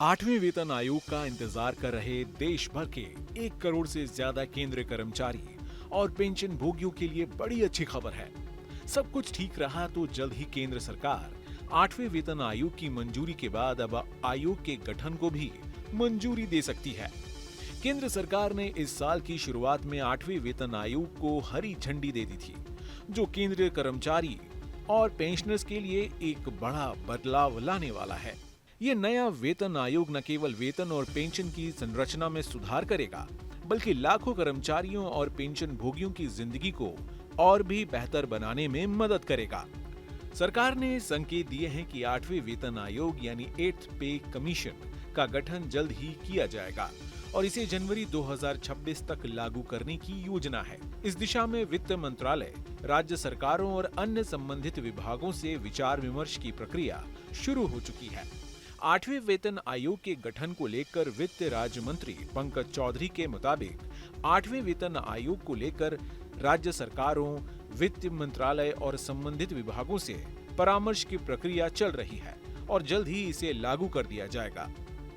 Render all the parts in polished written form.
8वें वेतन आयोग का इंतजार कर रहे देश भर के 1 करोड़ से ज्यादा केंद्रीय कर्मचारी और पेंशन भोगियों के लिए बड़ी अच्छी खबर है। सब कुछ ठीक रहा तो जल्द ही केंद्र सरकार 8वें वेतन आयोग की मंजूरी के बाद अब आयोग के गठन को भी मंजूरी दे सकती है। केंद्र सरकार ने इस साल की शुरुआत में 8वें वेतन आयोग को हरी झंडी दे दी थी, जो केंद्रीय कर्मचारी और पेंशनर्स के लिए एक बड़ा बदलाव लाने वाला है। ये नया वेतन आयोग न केवल वेतन और पेंशन की संरचना में सुधार करेगा, बल्कि लाखों कर्मचारियों और पेंशन भोगियों की जिंदगी को और भी बेहतर बनाने में मदद करेगा। सरकार ने संकेत दिए हैं कि 8वें वेतन आयोग यानी 8th पे कमीशन का गठन जल्द ही किया जाएगा और इसे जनवरी 2026 तक लागू करने की योजना है। इस दिशा में वित्त मंत्रालय, राज्य सरकारों और अन्य संबंधित विभागों से विचार विमर्श की प्रक्रिया शुरू हो चुकी है। 8वें वेतन आयोग के गठन को लेकर वित्त राज्य मंत्री पंकज चौधरी के मुताबिक 8वें वेतन आयोग को लेकर राज्य सरकारों, वित्त मंत्रालय और संबंधित विभागों से परामर्श की प्रक्रिया चल रही है और जल्द ही इसे लागू कर दिया जाएगा।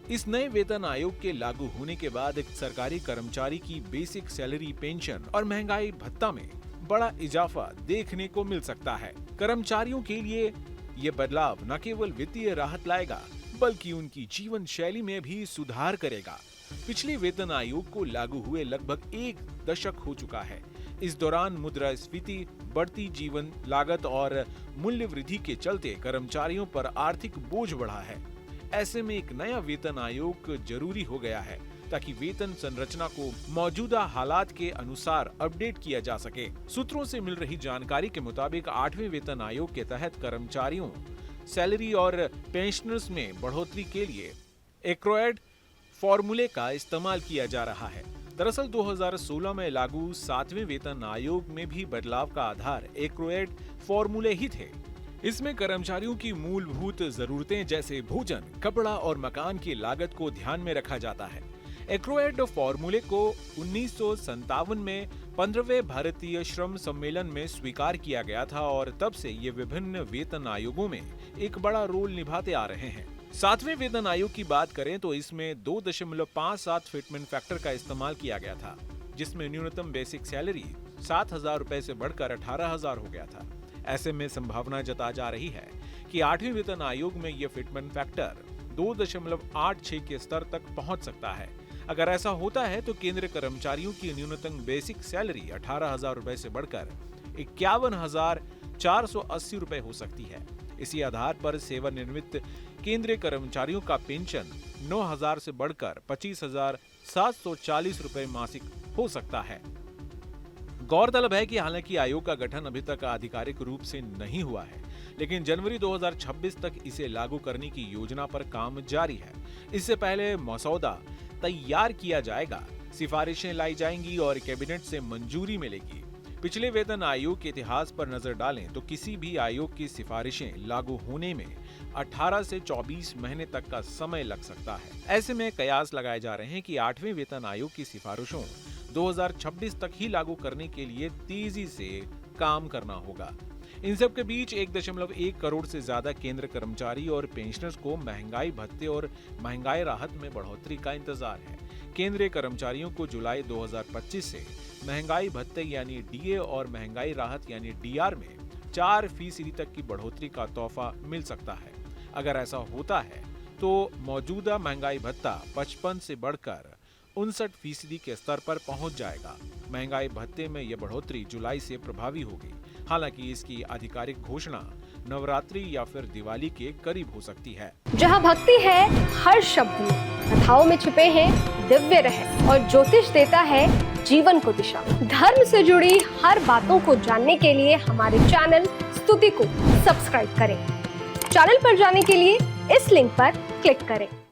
इस नए वेतन आयोग के लागू होने के बाद एक सरकारी कर्मचारी की बेसिक सैलरी, पेंशन और महंगाई भत्ता में बड़ा इजाफा देखने को मिल सकता है। कर्मचारियों के लिए ये बदलाव न केवल वित्तीय राहत लाएगा, बल्कि उनकी जीवन शैली में भी सुधार करेगा। पिछले वेतन आयोग को लागू हुए लगभग 1 दशक हो चुका है। इस दौरान मुद्रास्फीति, बढ़ती जीवन लागत और मूल्य वृद्धि के चलते कर्मचारियों पर आर्थिक बोझ बढ़ा है। ऐसे में एक नया वेतन आयोग जरूरी हो गया है ताकि वेतन संरचना को मौजूदा हालात के अनुसार अपडेट किया जा सके। सूत्रों से मिल रही जानकारी के मुताबिक 8वें वेतन आयोग के तहत कर्मचारियों, सैलरी और पेंशनर्स में बढ़ोतरी के लिए एक्रोएड फॉर्मूले का इस्तेमाल किया जा रहा है। दरअसल 2016 में लागू 7वें वेतन आयोग में भी बदलाव का आधार एक्रोएड फॉर्मूले ही थे। इसमें कर्मचारियों की मूलभूत जरूरतें जैसे भोजन, कपड़ा और मकान की लागत को ध्यान में रखा जाता है। एक्रोएड फॉर्मूले को 1957 में 15वें भारतीय श्रम सम्मेलन में स्वीकार किया गया था और तब से ये विभिन्न वेतन आयोगों में एक बड़ा रोल निभाते आ रहे हैं। 7वें वेतन आयोग की बात करें तो इसमें 2.57 फिटमेंट फैक्टर का इस्तेमाल किया गया था, जिसमें न्यूनतम बेसिक सैलरी 7,000 रुपए से बढ़कर 18,000 हो गया था। ऐसे में संभावना जता जा रही है कि 8वें वेतन आयोग में यह फिटमेंट फैक्टर 2.86 के स्तर तक पहुंच सकता है। अगर ऐसा होता है तो केंद्रीय कर्मचारियों की न्यूनतम बेसिक सैलरी 18,000 रुपए से बढ़कर 51,480 रुपए हो सकती है। इसी आधार पर सेवानिवृत्त केंद्रीय कर्मचारियों का पेंशन 9,000 से बढ़कर 25,740 रुपए मासिक हो सकता है। गौरतलब है कि हालांकि आयोग का गठन अभी तक आधिकारिक रूप से नहीं हुआ है, लेकिन जनवरी 2026 तक इसे लागू करने की योजना पर काम जारी है। इससे पहले मसौदा तैयार किया जाएगा, सिफारिशें लाई जाएंगी और कैबिनेट से मंजूरी मिलेगी। पिछले वेतन आयोग के इतिहास पर नजर डालें तो किसी भी आयोग की सिफारिशें लागू होने में 18 से 24 महीने तक का समय लग सकता है। ऐसे में कयास लगाए जा रहे हैं कि 8वें वेतन आयोग की सिफारिशों 2026 तक ही लागू करने के लिए तेजी से काम करना होगा। इन सब के बीच 1.1 करोड़ से ज्यादा केंद्र कर्मचारी और पेंशनर्स को महंगाई भत्ते और महंगाई राहत में बढ़ोतरी का इंतजार है। केंद्रीय कर्मचारियों को जुलाई 2025 से महंगाई भत्ते यानी डीए और महंगाई राहत यानी डीआर में 4% तक की बढ़ोतरी का तोहफा मिल सकता है। अगर ऐसा होता है तो मौजूदा महंगाई भत्ता 55 से बढ़कर 59% के स्तर पर पहुंच जाएगा। महंगाई भत्ते में यह बढ़ोतरी जुलाई से प्रभावी होगी। हालांकि इसकी आधिकारिक घोषणा नवरात्रि या फिर दिवाली के करीब हो सकती है। जहां भक्ति है हर शब्द में, कथाओं में छुपे हैं दिव्य रहस्य और ज्योतिष देता है जीवन को दिशा। धर्म से जुड़ी हर बातों को जानने के लिए हमारे चैनल स्तुति को सब्सक्राइब करें। चैनल पर जाने के लिए इस लिंक पर क्लिक करें।